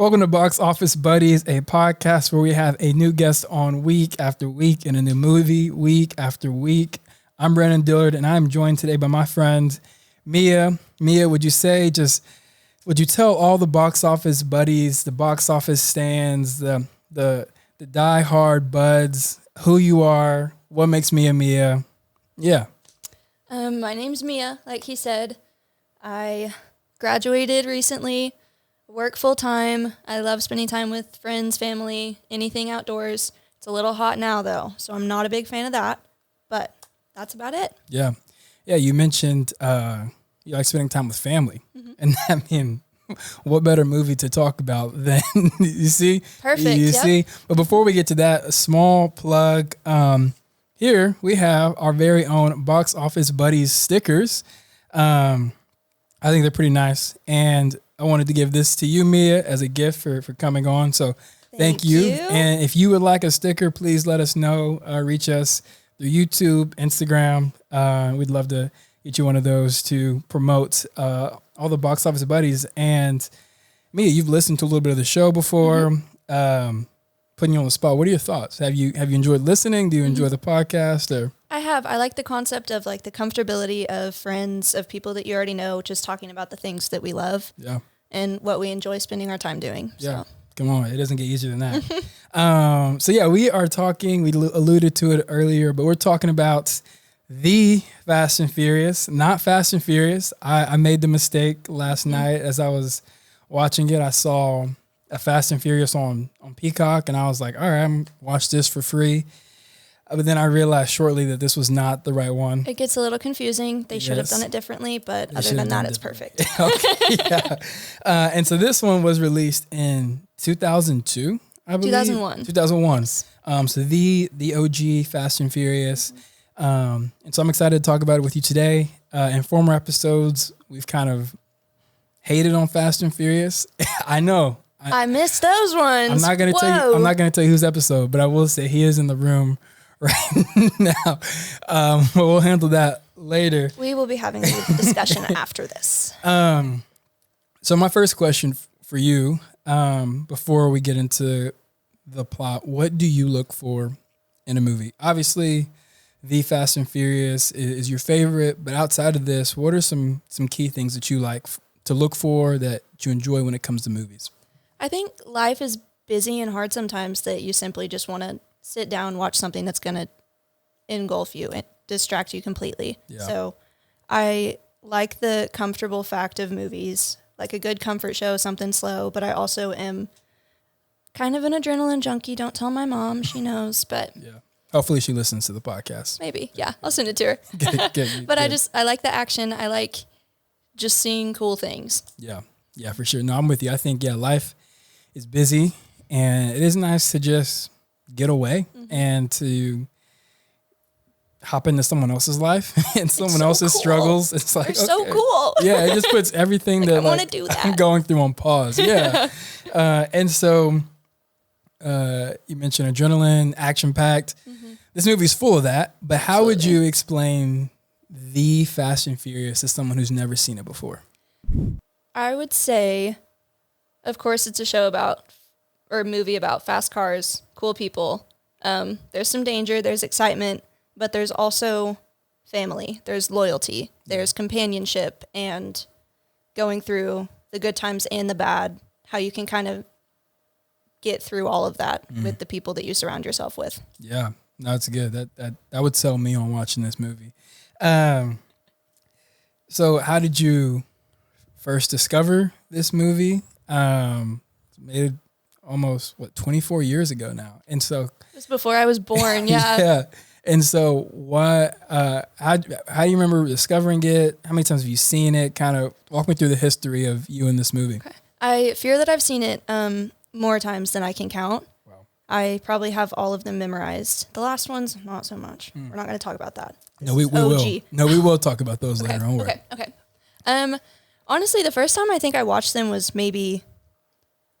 Welcome to Box Office Buddies, a podcast where we have a new guest on week after week and a new movie week after week. I'm Branden Dillard, and I'm joined today by my friend Mia. Mia, would you tell all the box office buddies, the box office stands, the die-hard buds, who you are, what makes Mia Mia? Yeah. My name's Mia, like he said. I graduated recently, work full-time. I love spending time with friends, family, anything outdoors. It's a little hot now, though, so I'm not a big fan of that, but that's about it. Yeah. Yeah, you mentioned you like spending time with family. Mm-hmm. And I mean, what better movie to talk about than, you see? Perfect, You see? But before we get to that, a small plug. Here we have our very own Box Office Buddies stickers. I think they're pretty nice. And I wanted to give this to you, Mia, as a gift for coming on. So thank you. And if you would like a sticker, please let us know. Reach us through YouTube, Instagram. We'd love to get you one of those to promote all the Box Office Buddies. And Mia, you've listened to a little bit of the show before. Mm-hmm. Putting you on the spot, what are your thoughts? Have you enjoyed listening? Do you enjoy the podcast? Or I have. I like the concept of like the comfortability of friends, of people that you already know, just talking about the things that we love. Yeah. And what we enjoy spending our time doing. Yeah. So. Come on. It doesn't get easier than that. So yeah, we are talking, we alluded to it earlier, but we're talking about the Fast and Furious, not Fast and Furious. I made the mistake last night as I was watching it. I saw a Fast and Furious on Peacock, and I was like, all right, I'm watch this for free. But then I realized shortly that this was not the right one. It gets a little confusing. They should have done it differently, but other than that, it's perfect. Okay, yeah. And so this one was released in 2002, I believe. 2001. 2001. Yes. So the OG Fast and Furious. And so I'm excited to talk about it with you today. In former episodes, we've kind of hated on Fast and Furious. I know. I missed those ones. I'm not going to tell you whose episode, but I will say he is in the room right now. But we'll handle that later. We will be having a discussion after this. So my first question for you, before we get into the plot, what do you look for in a movie? Obviously, the Fast and Furious is your favorite, but outside of this, what are some key things that you like to look for that you enjoy when it comes to movies? I think life is busy and hard sometimes that you simply just want to sit down, watch something that's going to engulf you and distract you completely. Yeah. So I like the comfortable fact of movies, like a good comfort show, something slow, but I also am kind of an adrenaline junkie. Don't tell my mom, she knows, but yeah. Hopefully she listens to the podcast. Maybe. Yeah. I'll send it to her. Good. But I like the action. I like just seeing cool things. Yeah. Yeah, for sure. No, I'm with you. I think, life is busy, and it is nice to just get away and to hop into someone else's life and someone else's struggles. It's like, they're so cool. Yeah, it just puts everything that I want to do that. I'm going through on pause. Yeah. And so you mentioned adrenaline, action-packed. Mm-hmm. This movie's full of that, but how would you explain the Fast and Furious to someone who's never seen it before? I would say, of course, it's a movie about fast cars, cool people. There's some danger, there's excitement, but there's also family, there's loyalty, there's companionship, and going through the good times and the bad, how you can kind of get through all of that with the people that you surround yourself with. Yeah, that's good. That would sell me on watching this movie. So how did you first discover this movie? Made almost 24 years ago now, and so it was before I was born. Yeah. Yeah. And so, what? How do you remember discovering it? How many times have you seen it? Kind of walk me through the history of you in this movie. Okay. I fear that I've seen it more times than I can count. Wow. I probably have all of them memorized. The last ones, not so much. We're not going to talk about that. No, we will. No, we will talk about those later. Don't worry. Okay. Honestly, the first time I think I watched them was maybe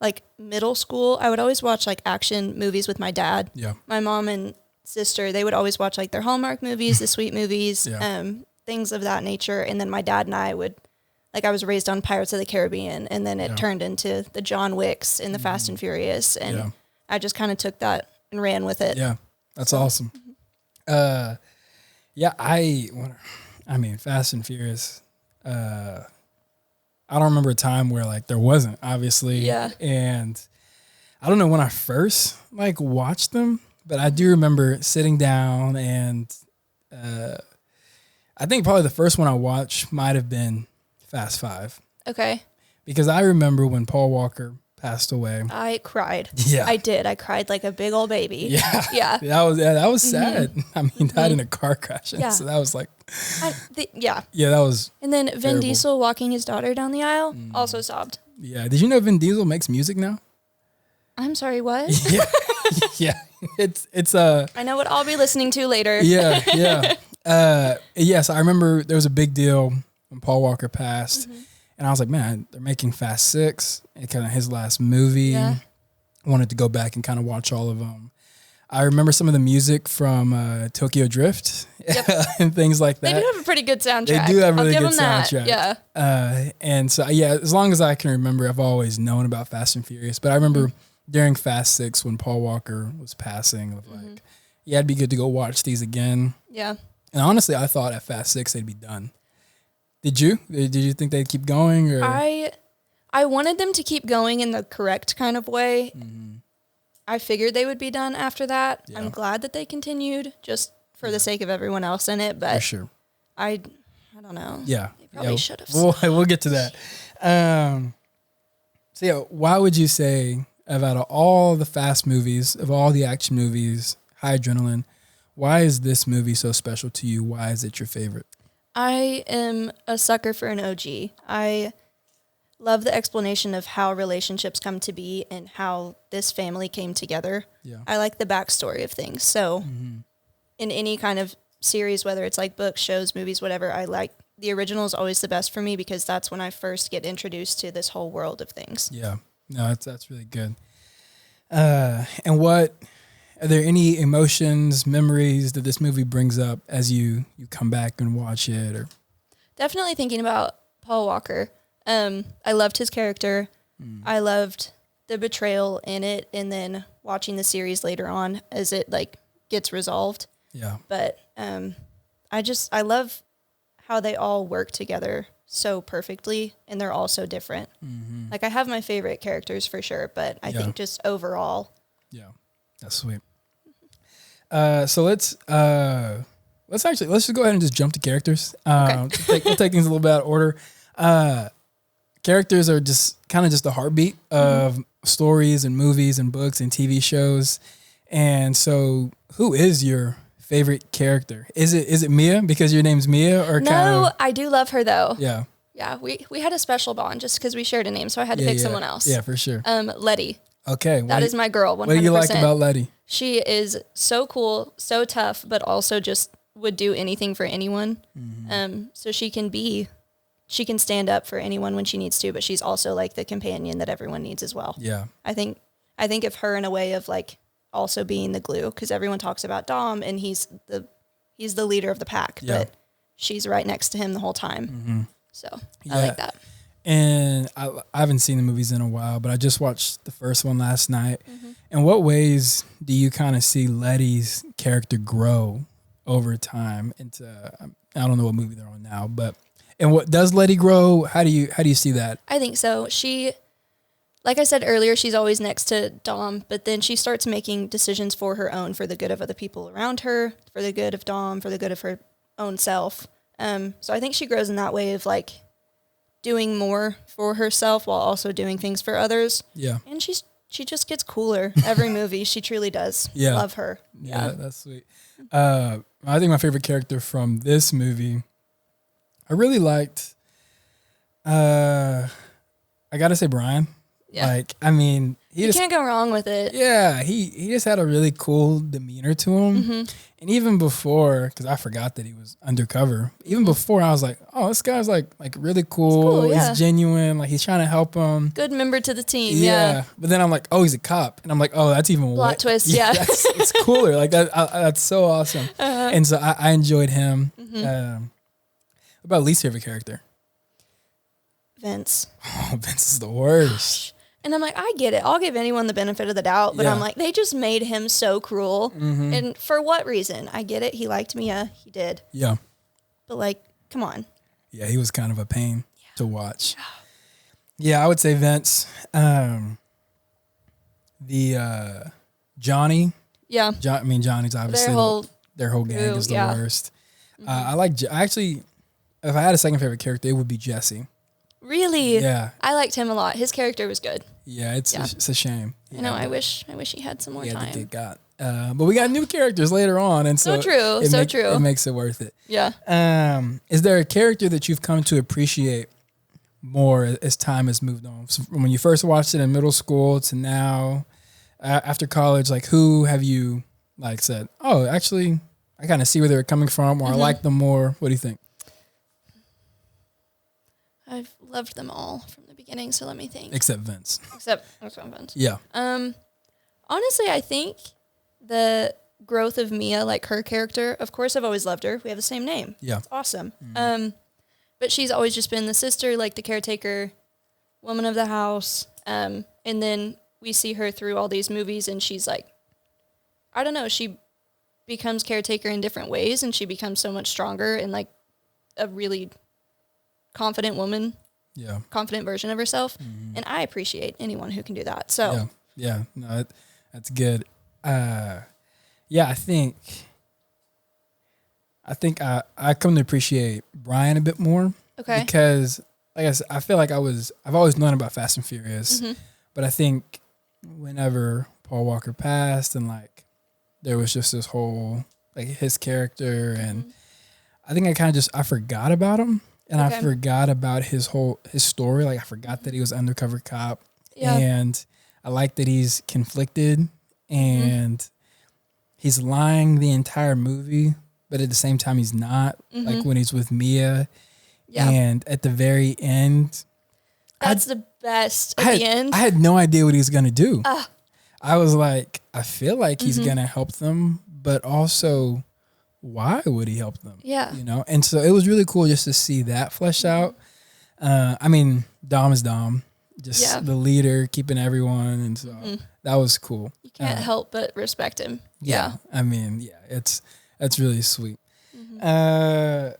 like middle school. I would always watch like action movies with my dad. Yeah. My mom and sister, they would always watch like their Hallmark movies, the sweet movies, things of that nature. And then my dad and I would like I was raised on Pirates of the Caribbean, and then it turned into the John Wicks and the Fast and Furious, and I just kind of took that and ran with it. Yeah, that's awesome. Yeah, I mean, Fast and Furious. I don't remember a time where like there wasn't, obviously. Yeah. And I don't know when I first like watched them, but I do remember sitting down and I think probably the first one I watched might have been Fast Five. Okay. Because I remember when Paul Walker passed away. I cried. Yeah. I did. I cried like a big old baby. Yeah. Yeah. That was sad. I mean, died in a car crash. Yeah. So that was like, yeah. Yeah, that was. And then Vin terrible. Diesel walking his daughter down the aisle, also sobbed. Yeah. Did you know Vin Diesel makes music now? I'm sorry, what? Yeah. Yeah. It's I know what I'll be listening to later. Yeah. Yes, I remember there was a big deal when Paul Walker passed. And I was like, man, they're making Fast 6. It kind of his last movie. Yeah. I wanted to go back and kind of watch all of them. I remember some of the music from Tokyo Drift and things like that. They do have a pretty good soundtrack. They do have a really I'll give good them soundtrack. That. Yeah. And so, yeah, as long as I can remember, I've always known about Fast and Furious. But I remember during Fast 6 when Paul Walker was passing, I was like, yeah, it'd be good to go watch these again. Yeah. And honestly, I thought at Fast 6 they'd be done. Did you? Did you think they'd keep going? Or? I wanted them to keep going in the correct kind of way. I figured they would be done after that. Yeah. I'm glad that they continued just for the sake of everyone else in it. But For sure. I don't know. Yeah. They probably should have. We'll get to that. So yeah, why would you say, out of all the fast movies, of all the action movies, high adrenaline, why is this movie so special to you? Why is it your favorite? I am a sucker for an OG. I love the explanation of how relationships come to be and how this family came together. Yeah. I like the backstory of things. So in any kind of series, whether it's like books, shows, movies, whatever, I like the original is always the best for me because that's when I first get introduced to this whole world of things. Yeah. No, that's really good. And what are there any emotions, memories that this movie brings up as you come back and watch it? Or definitely thinking about Paul Walker. I loved his character. I loved the betrayal in it, and then watching the series later on as it like gets resolved. Yeah. But I love how they all work together so perfectly, and they're all so different. Like I have my favorite characters for sure, but I think just overall. Yeah, that's sweet. So let's just go ahead and just jump to characters. Okay. We'll take things a little bit out of order. Characters are just kind of just the heartbeat of stories and movies and books and TV shows. And so, who is your favorite character? Is it Mia because your name's Mia, or No, I do love her though. Yeah. Yeah, we had a special bond just because we shared a name, so I had to pick someone else. Yeah, for sure. Letty. Okay. That is my girl, 100%. What do you like about Letty? She is so cool, so tough, but also just would do anything for anyone. So she can stand up for anyone when she needs to, but she's also like the companion that everyone needs as well. Yeah. I think of her in a way of like also being the glue, because everyone talks about Dom and he's the leader of the pack, but she's right next to him the whole time. So I like that. And I haven't seen the movies in a while, but I just watched the first one last night. In what ways do you kind of see Letty's character grow over time into, I don't know what movie they're on now, but, and what does Letty grow? How do you see that? I think so. She, like I said earlier, she's always next to Dom, but then she starts making decisions for her own, for the good of other people around her, for the good of Dom, for the good of her own self. So I think she grows in that way of like doing more for herself while also doing things for others. Yeah. And she just gets cooler every movie. She truly does. Yeah. Love her. Yeah, that's sweet. I think my favorite character from this movie, I really liked, I got to say Brian. Yeah. Like, I mean, you can't go wrong with it. Yeah, he just had a really cool demeanor to him. And even before, because I forgot that he was undercover, even before I was like, oh, this guy's like really cool. He's genuine. Like, he's trying to help him. Good member to the team. Yeah. But then I'm like, oh, he's a cop. And I'm like, oh, that's even plot twist. Yeah. It's cooler. Like, that's so awesome. And so I enjoyed him. What about least favorite character? Vince. Oh, Vince is the worst. And I'm like, I get it. I'll give anyone the benefit of the doubt. But I'm like, they just made him so cruel. Mm-hmm. And for what reason? I get it. He liked Mia. He did. Yeah. But like, come on. Yeah, he was kind of a pain to watch. Yeah, I would say Vince. Johnny. Yeah. Johnny's obviously their whole gang is the worst. Mm-hmm. Actually, if I had a second favorite character, it would be Jesse. Really? Yeah. I liked him a lot. His character was good. Yeah, it's a shame. I know. I wish he had some more time. But we got new characters later on, and so true. It makes it worth it. Yeah. Is there a character that you've come to appreciate more as time has moved on? So when you first watched it in middle school to now, after college, like who have you like said, oh, actually, I kind of see where they're coming from, or I like them more? What do you think? I've loved them all from the beginning, so let me think. Except Vince. Except Vince. Yeah. Honestly, I think the growth of Mia, like her character, of course, I've always loved her. We have the same name. Yeah. It's awesome. But she's always just been the sister, like the caretaker, woman of the house. And then we see her through all these movies, and she's like, I don't know, she becomes caretaker in different ways, and she becomes so much stronger and like a really confident woman. Yeah. Confident version of herself. Mm-hmm. And I appreciate anyone who can do that. So yeah. No, that's good. I think I come to appreciate Brian a bit more. Okay. Because like I said, I feel like I've always known about Fast and Furious, but I think whenever Paul Walker passed and like there was just this whole like his character, and I think I forgot about him, and I forgot about his story. Like I forgot that he was an undercover cop, and I like that he's conflicted and he's lying the entire movie, but at the same time he's not. Like when he's with Mia, and at the very end, that's the best. The end, I had no idea what he was gonna do. I was like, I feel like he's gonna help them, but also, why would he help them? Yeah, you know. And so it was really cool just to see that fleshed out. I mean, Dom is Dom, just the leader, keeping everyone, and so that was cool. You can't help but respect him. Yeah. I mean, that's really sweet. So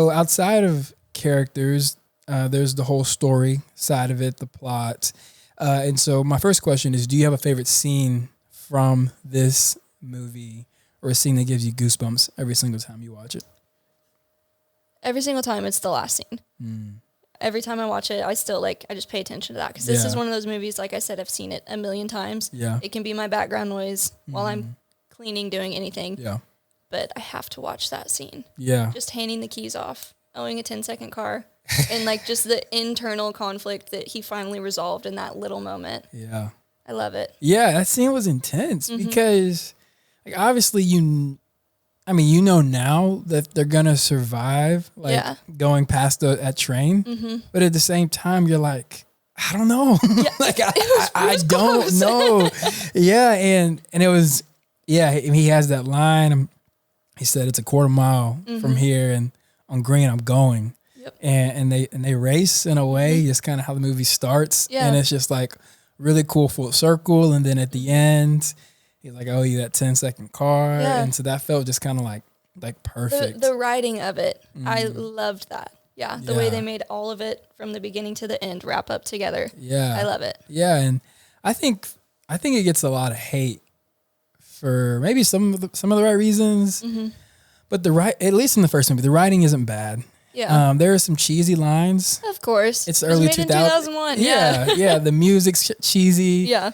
outside of characters, there's the whole story side of it, the plot. And so my first question is, do you have a favorite scene from this movie, or a scene that gives you goosebumps every single time you watch it? Every single time, it's the last scene. Every time I watch it, I just pay attention to that, because this is one of those movies, like I said, I've seen it a million times. Yeah. It can be my background noise while I'm cleaning, doing anything. Yeah. But I have to watch that scene. Yeah. Just handing the keys off, owning a 10-second car, and like just the internal conflict that he finally resolved in that little moment. Yeah. I love it. Yeah, that scene was intense because like obviously you know now that they're going to survive going past that train. But at the same time, you're like, I don't know. Yeah. Like I don't know. Yeah. And it was, he has that line. He said, it's a quarter mile from here, and on green, I'm going. Yep. And they race in a way, just kind of how the movie starts. Yeah. And it's just like really cool full circle. And then at the end, he's like, oh, you that 10-second car. Yeah. And so that felt just kind of like perfect. The writing of it, I loved that. Yeah, the way they made all of it from the beginning to the end wrap up together. Yeah. I love it. Yeah, and I think it gets a lot of hate for maybe some of the right reasons. But at least in the first movie, the writing isn't bad. Yeah. There are some cheesy lines. Of course. It's early 2000s. 2001. Yeah. The music's cheesy. Yeah.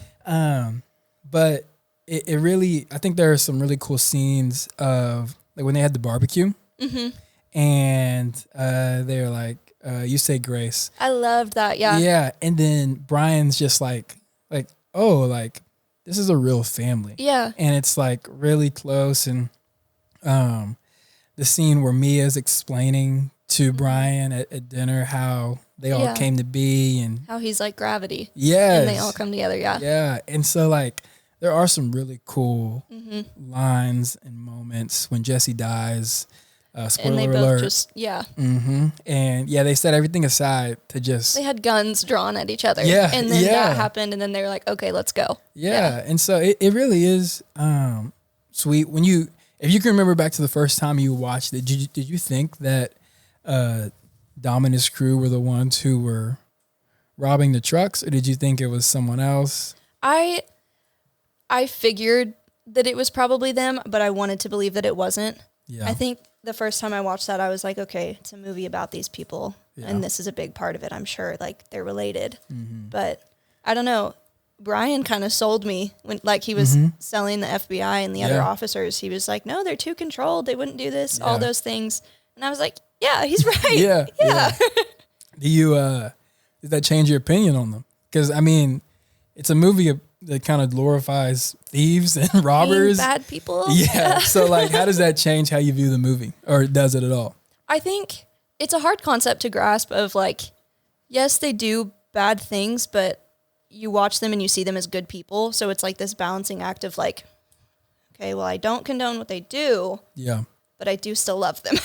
But it really, I think there are some really cool scenes of like when they had the barbecue. And they're like, you say grace. I loved that. Yeah. Yeah. And then Brian's just like, oh, like this is a real family. Yeah. And it's like really close. And the scene where Mia's explaining to Brian at dinner how they all came to be and how he's like gravity. Yeah. And they all come together. Yeah. Yeah. And so like there are some really cool lines and moments when Jesse dies. Spoiler and they both alert. just And yeah, they set everything aside to just they had guns drawn at each other. Yeah, and then yeah. that happened, and then they were like, okay, let's go. Yeah. And so it really is sweet when if you can remember back to the first time you watched it. Did you think that Dom and his crew were the ones who were robbing the trucks, or did you think it was someone else? I figured that it was probably them, but I wanted to believe that it wasn't. Yeah. I think the first time I watched that, I was like, okay, it's a movie about these people, and this is a big part of it. I'm sure, like, they're related. But I don't know. Brian kind of sold me when, like, he was selling the FBI and the other officers. He was like, no, they're too controlled. They wouldn't do this, all those things. And I was like, yeah, he's right. Yeah. Do you, does that change your opinion on them? Because, I mean, it's a movie that kind of glorifies thieves and robbers. Being bad people. Yeah. So, like, how does that change how you view the movie? Or does it at all? I think it's a hard concept to grasp of, like, yes, they do bad things, but you watch them and you see them as good people. So it's like this balancing act of, like, okay, well, I don't condone what they do. Yeah. But I do still love them.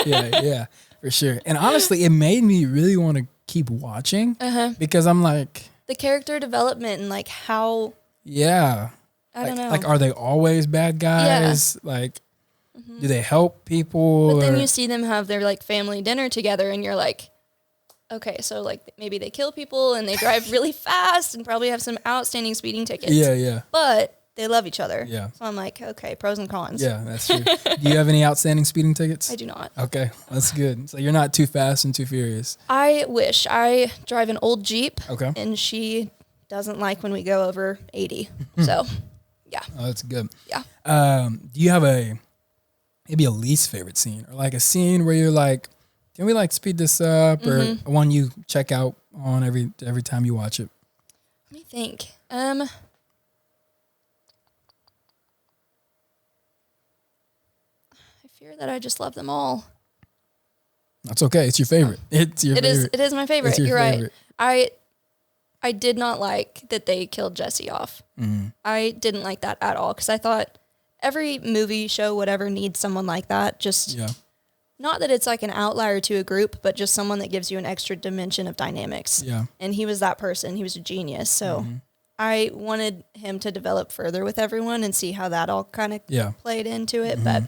yeah, for sure. And honestly, it made me really want to keep watching because I'm like, the character development and, like, how. Yeah. I don't know. Like, are they always bad guys? Yeah. Like, do they help people? But then you see them have their, like, family dinner together and you're like, okay, so, like, maybe they kill people and they drive really fast and probably have some outstanding speeding tickets. Yeah. But they love each other. Yeah. So I'm like, okay, pros and cons. Yeah, that's true. Do you have any outstanding speeding tickets? I do not. Okay, that's good. So you're not too fast and too furious. I wish. I drive an old Jeep. Okay. And she doesn't like when we go over 80. So, yeah. Oh, that's good. Yeah. Do you have maybe a least favorite scene, or like a scene where you're like, can we like speed this up, or one you check out on every time you watch it? Let me think. I fear that I just love them all. That's okay. It's your favorite. It's your favorite. It is my favorite. You're favorite. Right. I did not like that they killed Jesse off. I didn't like that at all because I thought every movie, show, whatever needs someone like that. Just not that it's like an outlier to a group, but just someone that gives you an extra dimension of dynamics. Yeah. And he was that person. He was a genius. So I wanted him to develop further with everyone and see how that all kind of played into it. But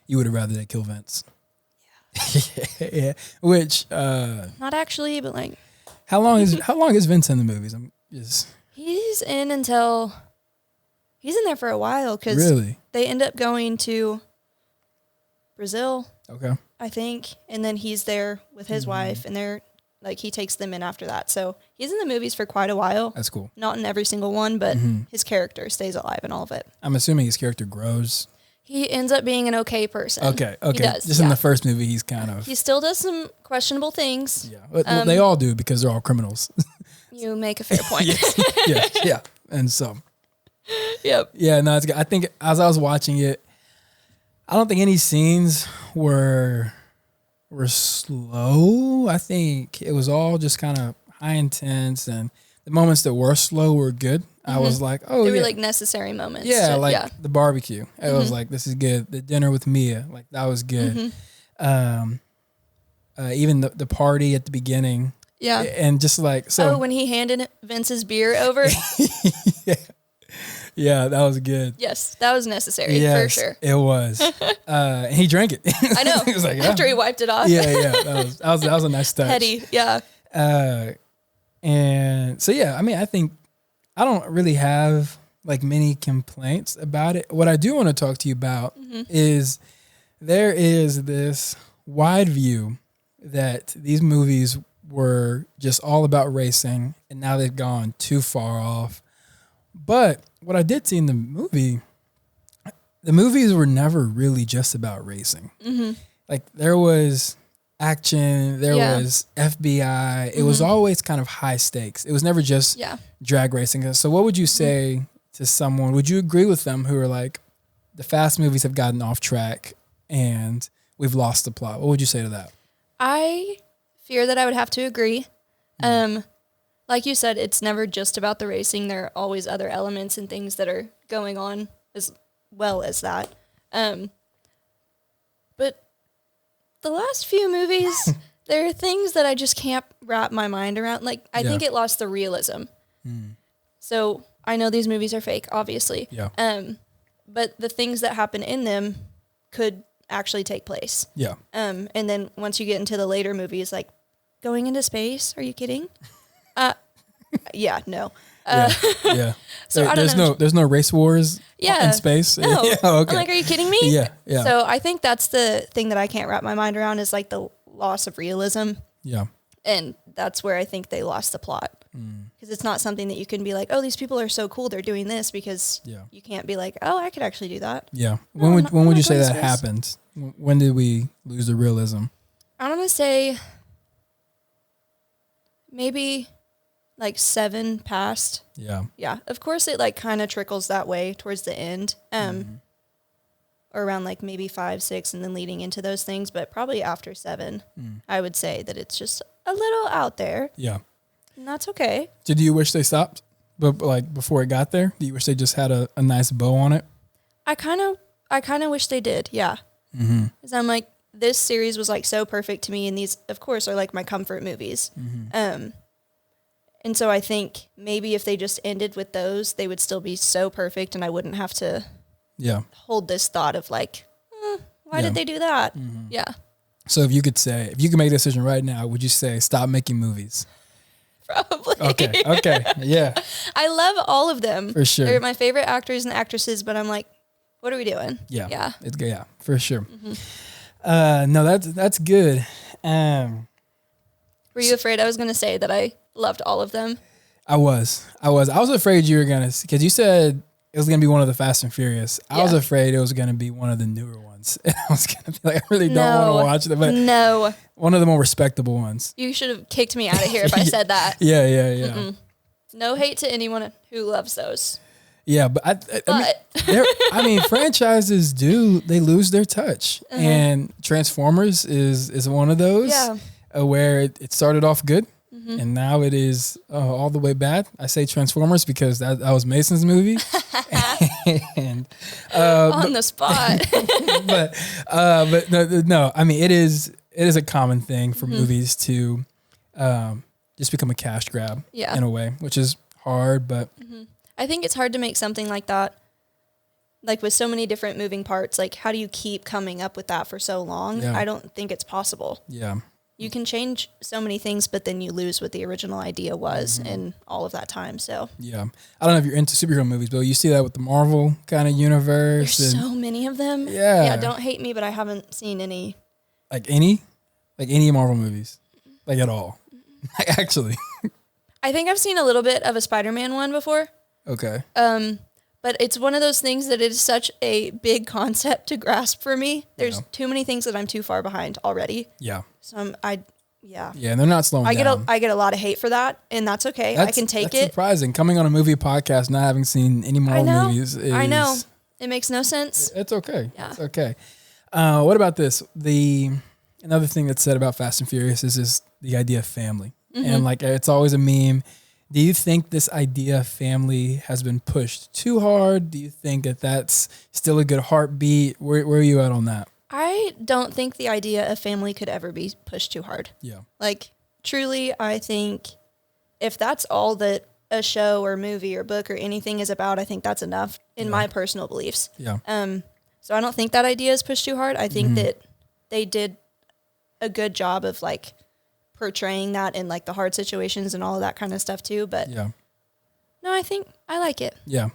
you would have rather they kill Vince. Yeah. Which not actually, but like how long is Vince in the movies? He's in there for a while because really? They end up going to Brazil. Okay. I think, and then he's there with his wife, and they're like he takes them in after that. So he's in the movies for quite a while. That's cool. Not in every single one, but his character stays alive in all of it. I'm assuming his character grows. He ends up being an okay person. Okay. He does, Just in the first movie, he's kind of... He still does some questionable things. Yeah. Well, they all do because they're all criminals. You make a fair point. Yeah. And so... Yep. Yeah, no, it's good. I think as I was watching it, I don't think any scenes were slow. I think it was all just kind of high intense, and the moments that were slow were good. I was like, oh, they were like necessary moments. Yeah, the barbecue. It was like, this is good. The dinner with Mia, like that was good. Even the party at the beginning. Yeah. And just like, so. Oh, when he handed Vince's beer over. Yeah, that was good. Yes, that was necessary for sure. It was. And he drank it. I know. He was like, after he wiped it off. Yeah. That was a nice touch. Petty, yeah. And so, yeah, I mean, I think I don't really have like many complaints about it. What I do want to talk to you about is there is this wide view that these movies were just all about racing, and now they've gone too far off. But what I did see in the movies were never really just about racing. Like there was action, there was FBI. It was always kind of high stakes. It was never just drag racing. So what would you say to someone? Would you agree with them who are like, the fast movies have gotten off track and we've lost the plot? What would you say to that? I fear that I would have to agree. Like you said, it's never just about the racing. There are always other elements and things that are going on as well as that. But the last few movies, there are things that I just can't wrap my mind around. Like, I think it lost the realism. So I know these movies are fake, obviously. Yeah. But the things that happen in them could actually take place. Yeah. And then once you get into the later movies, like going into space, are you kidding? Yeah, no. Yeah. So I don't know. There's no race wars in space. No. Yeah, okay. I'm like, are you kidding me? Yeah. Yeah. So I think that's the thing that I can't wrap my mind around is like the loss of realism. Yeah. And that's where I think they lost the plot. Because it's not something that you can be like, oh, these people are so cool, they're doing this, because you can't be like, oh, I could actually do that. Yeah. When would you say that happened? When did we lose the realism? I'm going to say maybe like 7 past. Yeah. Yeah. Of course, it like kind of trickles that way towards the end. Or around like maybe 5, 6, and then leading into those things. But probably after 7, I would say that it's just a little out there. Yeah. And that's okay. Did you wish they stopped? But like before it got there? Do you wish they just had a nice bow on it? I kind of wish they did. Yeah. Because I'm like, this series was like so perfect to me. And these, of course, are like my comfort movies. And so I think maybe if they just ended with those, they would still be so perfect. And I wouldn't have to hold this thought of like, why did they do that? Yeah. So if you could make a decision right now, would you say stop making movies? Probably. Okay. Yeah. I love all of them. For sure. They're my favorite actors and actresses, but I'm like, what are we doing? Yeah. Yeah. Yeah, for sure. No, that's good. Were you afraid I was going to say that I loved all of them? I was afraid you were going to, because you said it was going to be one of the Fast and Furious. I was afraid it was going to be one of the newer ones. And I was going to be like, I really don't want to watch them. But no. One of the more respectable ones. You should have kicked me out of here if I said that. Yeah. No hate to anyone who loves those. Yeah, but I mean, franchises they lose their touch. And Transformers is one of those where it started off good. And now it is all the way bad. I say Transformers because that was Mason's movie. And on the spot. but no. I mean, it is a common thing for movies to just become a cash grab in a way, which is hard. But I think it's hard to make something like that, like with so many different moving parts. Like, how do you keep coming up with that for so long? Yeah. I don't think it's possible. Yeah. You can change so many things, but then you lose what the original idea was in all of that time. So yeah, I don't know if you're into superhero movies, but you see that with the Marvel kind of universe. There's so many of them. Yeah. Don't hate me, but I haven't seen any. Like any Marvel movies, like at all. Actually, I think I've seen a little bit of a Spider-Man one before. Okay. But it's one of those things that is such a big concept to grasp for me. There's too many things that I'm too far behind already. Yeah. So Yeah, and they're not slowing down. I get a lot of hate for that, and that's okay. I can take it. Surprising. Coming on a movie podcast, not having seen any Marvel movies. I know. It makes no sense. It's okay. Yeah. It's okay. What about this? Another thing that's said about Fast and Furious is the idea of family. And like, it's always a meme. Do you think this idea of family has been pushed too hard? Do you think that that's still a good heartbeat? Where are you at on that? I don't think the idea of family could ever be pushed too hard. Yeah. Like, truly, I think if that's all that a show or movie or book or anything is about, I think that's enough in my personal beliefs. Yeah. So I don't think that idea is pushed too hard. I think that they did a good job of like portraying that in like the hard situations and all of that kind of stuff too. But no, I think I like it. Yeah.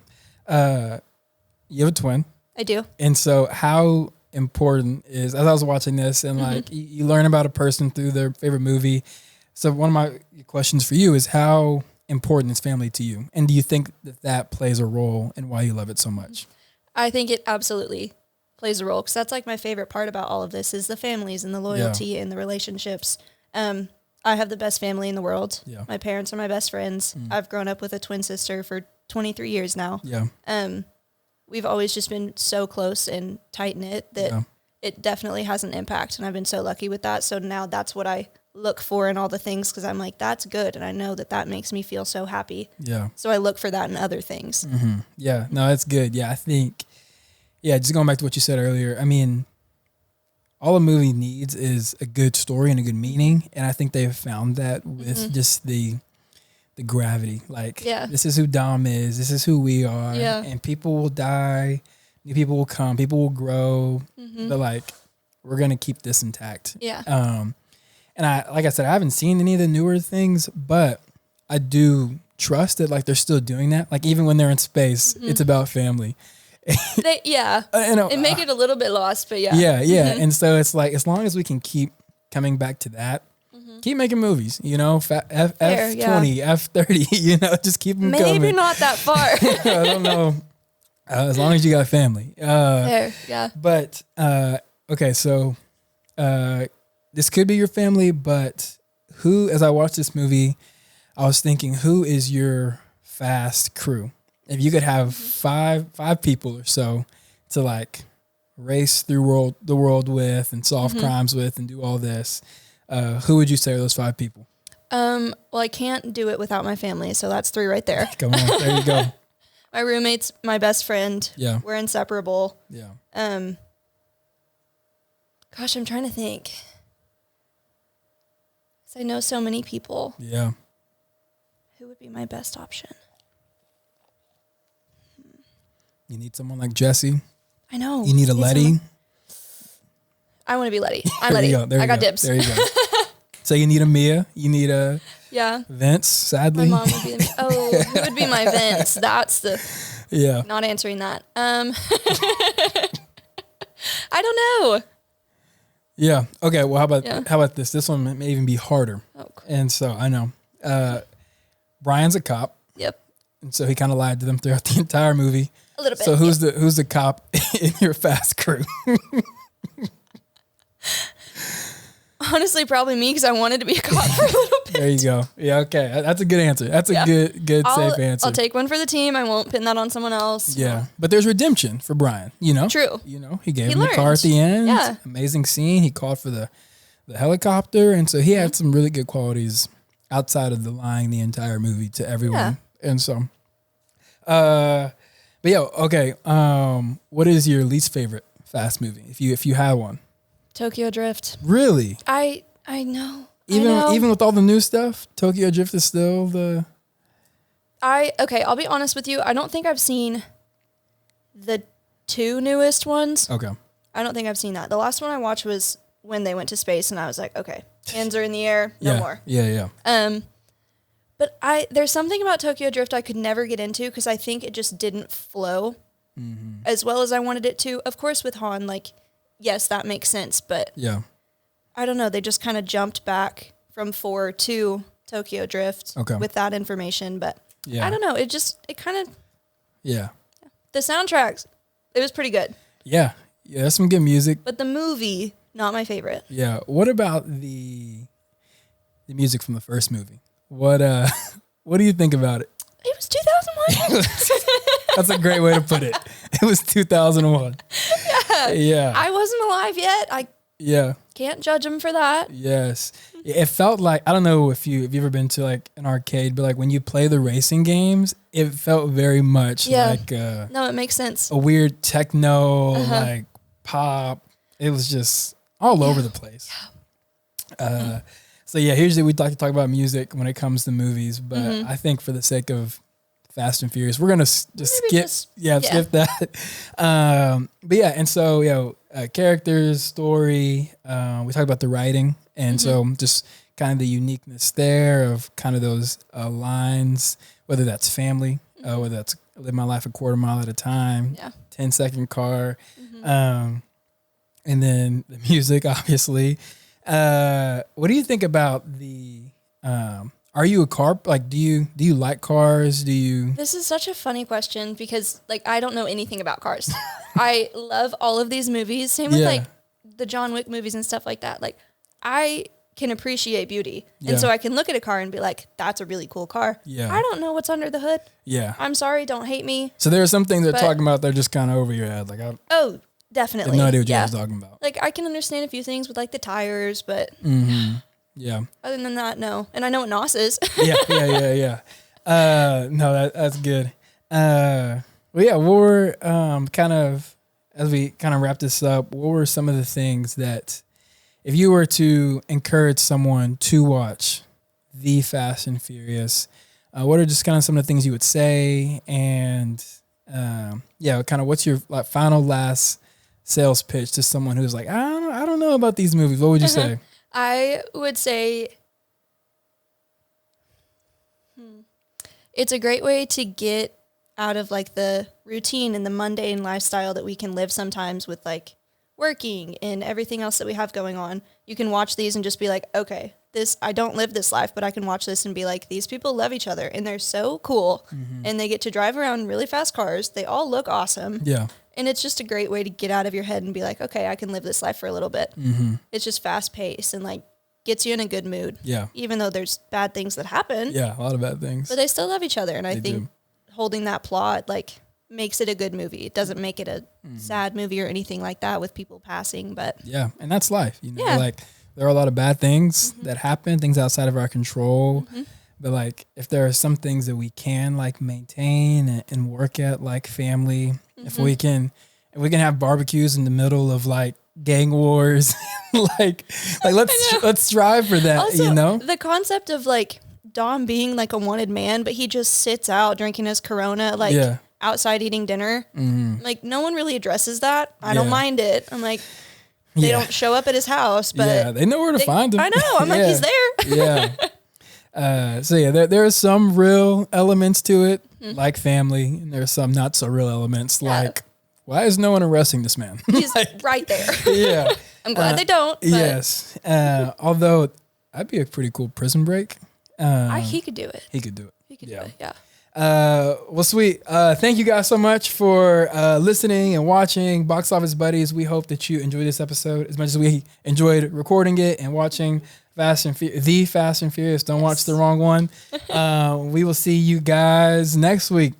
You have a twin. I do. And so how important is, as I was watching this and like you learn about a person through their favorite movie. So one of my questions for you is how important is family to you? And do you think that plays a role in why you love it so much? I think it absolutely plays a role because that's like my favorite part about all of this is the families and the loyalty and the relationships. I have the best family in the world. Yeah. My parents are my best friends. I've grown up with a twin sister for 23 years now. Yeah. We've always just been so close and tight knit that it definitely has an impact. And I've been so lucky with that. So now that's what I look for in all the things because I'm like, that's good. And I know that makes me feel so happy. Yeah. So I look for that in other things. Yeah. No, that's good. Yeah. I think, just going back to what you said earlier, I mean, all a movie needs is a good story and a good meaning. And I think they've found that with just the gravity. Like, this is who Dom is. This is who we are. Yeah. And people will die. New people will come. People will grow. But like, we're going to keep this intact. Yeah. And like I said, I haven't seen any of the newer things, but I do trust that like they're still doing that. Like even when they're in space, it's about family. And make it a little bit lost, but yeah. Yeah. And so it's like, as long as we can keep coming back to that, keep making movies, you know, F20, F30, you know, just keep them coming. Maybe not that far. I don't know. As long as you got family. But, okay, so this could be your family, but who, as I watched this movie, I was thinking, who is your fast crew? If you could have five people or so to like race through the world with and solve crimes with and do all this, who would you say are those 5 people? Well, I can't do it without my family, so that's 3 right there. Come on, there you go. My roommate's my best friend. Yeah. We're inseparable. Yeah. Gosh, I'm trying to think. 'Cause I know so many people. Yeah. Who would be my best option? You need someone like Jesse. I know. You need a Letty. I want to be Letty. I'm Letty. I got dibs. There you go. So you need a Mia. You need a Yeah. Vince, sadly. My mom would be who would be my Vince? That's the not answering that. I don't know. Yeah. Okay. Well, how about this? This one may even be harder. Oh, cool. And so I know Brian's a cop. Yep. And so he kind of lied to them throughout the entire movie. A little bit. So who's the cop in your fast crew? Honestly, probably me because I wanted to be a cop for a little bit. There you go. Yeah. Okay. That's a good answer. That's a good safe answer. I'll take one for the team. I won't pin that on someone else. Yeah. But there's redemption for Brian. You know. True. You know, he gave him the car at the end. Yeah. Amazing scene. He called for the helicopter, and so he had some really good qualities outside of the lying the entire movie to everyone. Yeah. And so, but yeah, okay. What is your least favorite Fast movie, if you have one? Tokyo Drift. Really? I know. Even with all the new stuff, Tokyo Drift is still the. I'll be honest with you. I don't think I've seen the 2 newest ones. Okay. I don't think I've seen that. The last one I watched was when they went to space, and I was like, okay, hands are in the air, no more. Yeah. But there's something about Tokyo Drift I could never get into because I think it just didn't flow as well as I wanted it to. Of course, with Han, like, yes, that makes sense, but I don't know. They just kind of jumped back from 4 to Tokyo Drift with that information, but I don't know. It kind of the soundtracks. It was pretty good. Yeah, there's some good music, but the movie, not my favorite. Yeah. What about the music from the first movie? What do you think about it? It was 2001. That's a great way to put it. It was 2001. Yeah. I wasn't alive yet. I can't judge him for that. Yes. It felt like, I don't know if you've ever been to like an arcade, but like when you play the racing games, it felt very much like no, it makes sense. A weird techno, like pop. It was just all over the place. So yeah, usually we'd like to talk about music when it comes to movies, but I think for the sake of Fast and Furious, we're gonna just skip that. But yeah, and so characters, story. We talked about the writing, and so just kind of the uniqueness there of kind of those lines, whether that's family, whether that's live my life a quarter mile at a time, 10-second car, and then the music, obviously. What do you think about the? Are you a car? Like, do you like cars? Do you? This is such a funny question because like I don't know anything about cars. I love all of these movies. Same with like the John Wick movies and stuff like that. Like I can appreciate beauty, and so I can look at a car and be like, "That's a really cool car." Yeah. I don't know what's under the hood. Yeah. I'm sorry. Don't hate me. So there are some things they're talking about. They're just kind of over your head. Like definitely. I have no idea what you guys are talking about. Like I can understand a few things with like the tires, but yeah. Other than that, no. And I know what NOS is. Yeah. No, that's good. Well, yeah, we're kind of as we kind of wrap this up, what were some of the things that, if you were to encourage someone to watch The Fast and Furious, what are just kind of some of the things you would say? And kind of what's your like final last sales pitch to someone who's like, I don't know about these movies. What would you say? I would say it's a great way to get out of like the routine and the mundane lifestyle that we can live sometimes with like working and everything else that we have going on. You can watch these and just be like, okay, I don't live this life, but I can watch this and be like, these people love each other and they're so cool. Mm-hmm. And they get to drive around really fast cars. They all look awesome. Yeah. And it's just a great way to get out of your head and be like, okay, I can live this life for a little bit. Mm-hmm. It's just fast paced and like gets you in a good mood. Yeah. Even though there's bad things that happen. Yeah. A lot of bad things. But they still love each other. And I think holding that plot like makes it a good movie. It doesn't make it a sad movie or anything like that with people passing. But yeah. And that's life. You know, like there are a lot of bad things that happen, things outside of our control. But like if there are some things that we can like maintain and work at, like family, if we can have barbecues in the middle of like gang wars, like let's strive for that. Also, you know, the concept of like Dom being like a wanted man, but he just sits out drinking his Corona, like outside eating dinner. Like no one really addresses that. I don't mind it. I'm like, they don't show up at his house, but they know where to find him. I know. I'm like, he's there. There are some real elements to it, like family, and there are some not so real elements, like why is no one arresting this man? He's right there. Yeah, I'm glad they don't. But. Yes, although that'd be a pretty cool prison break. He could do it. He could do it. He could do it. Yeah. Well, sweet. Thank you guys so much for listening and watching Box Office Buddies. We hope that you enjoyed this episode as much as we enjoyed recording it and watching The Fast and Furious. Don't watch the wrong one. We will see you guys next week.